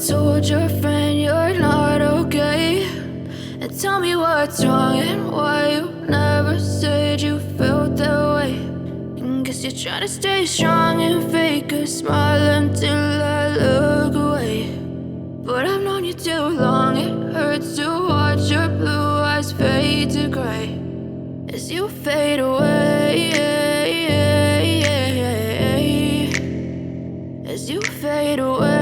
told your friend you're not okay, and tell me what's wrong and why you never said you felt that way. And guess you're trying to stay strong and fake a smile until I look away. But I've known you too long, it hurts to watch your blue eyes fade to gray as you fade away, as you fade away.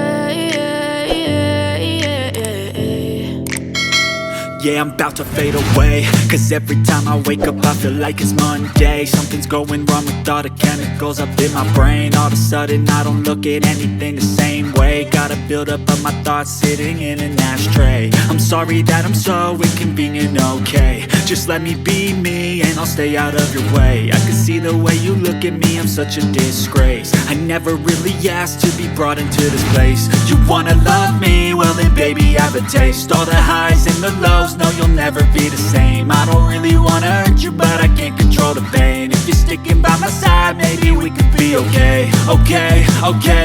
Yeah, I'm about to fade away, cause every time I wake up I feel like it's Monday. Something's going wrong with all the chemicals up in my brain. All of a sudden I don't look at anything the same way. Gotta build up of my thoughts sitting in an ashtray. I'm sorry that I'm so inconvenient, okay. Just let me be me and I'll stay out of your way. I can see the way you look at me, I'm such a disgrace. I never really asked to be brought into this place. You wanna love me? Well then baby I have a taste. All the highs and the lows, no you'll never be the same. I don't really wanna hurt you but I can't control the pain. If you're sticking by my side maybe we could be okay. Okay,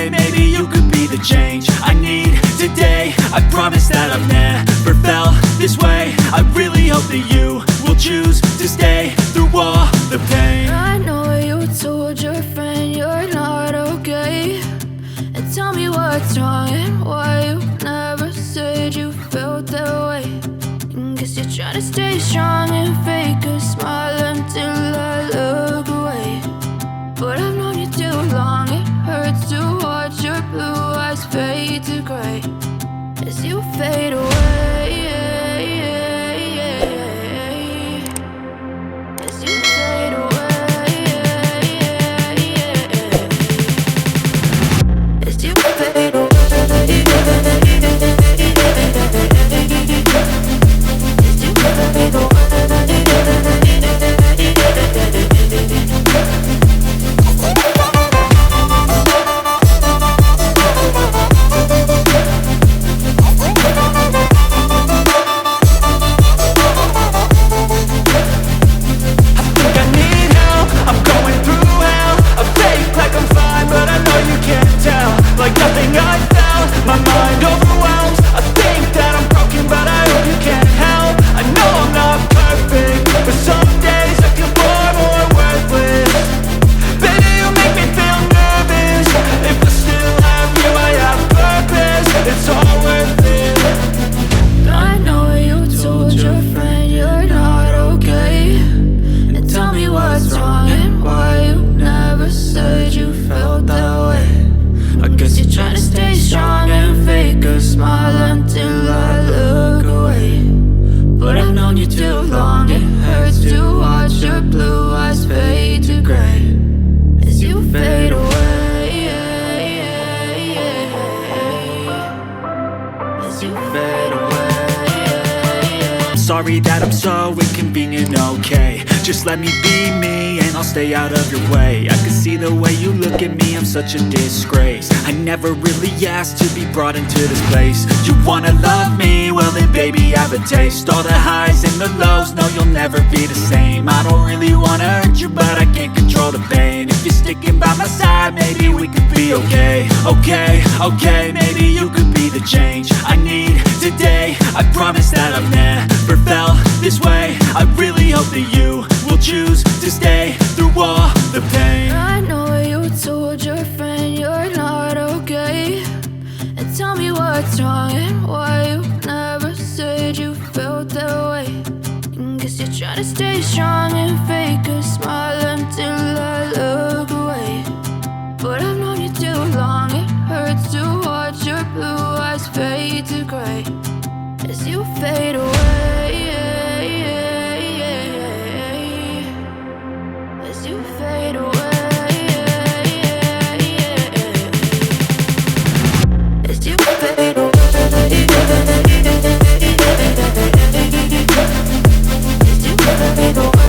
maybe you could be the change I need today. I promise that I've never felt this way. I really hope that you will choose to stay through all the pain. I know you told your friend you're not okay, and tell me what's wrong and why you never said you felt that way. And guess you're trying to stay strong and fake a smile until I look away. But I've known you too long, it hurts to watch your blue eyes fade to gray as you fade away, as you fade away, as you fade away. Like nothing I felt, my mind overwhelms. I think that I'm broken but I hope you can't help. I know I'm not perfect, but some days I feel far more worthless. Baby, you make me feel nervous. If I still have you, I have purpose. It's all worth it. I know you told your friend you're not okay, and tell me what's wrong and why you never said you felt that way. I guess you're trying to stay strong and fake a smile until I look away. But I've known you too long, it hurts to watch your blue eyes fade to gray as you fade away, as you fade away. Sorry that I'm so inconvenient, okay. Just let me be me and I'll stay out of your way. I can see the way you look at me, I'm such a disgrace. I never really asked to be brought into this place. You wanna love me? Well then baby I have a taste. All the highs and the lows, no you'll never be the same. I don't really wanna hurt you but I can't control the pain. If you're sticking by my side maybe we could be okay. Okay, maybe you could be the change I need today. I promise that I've never felt this way. I really hope that you will choose to stay through all the pain. I know you told your friend you're not okay, and tell me what's wrong and why you never said you felt that way. And guess you're trying to stay strong and fake a smile until I look away. But I've known you too long, it hurts to watch your blue eyes fade to gray as you fade away.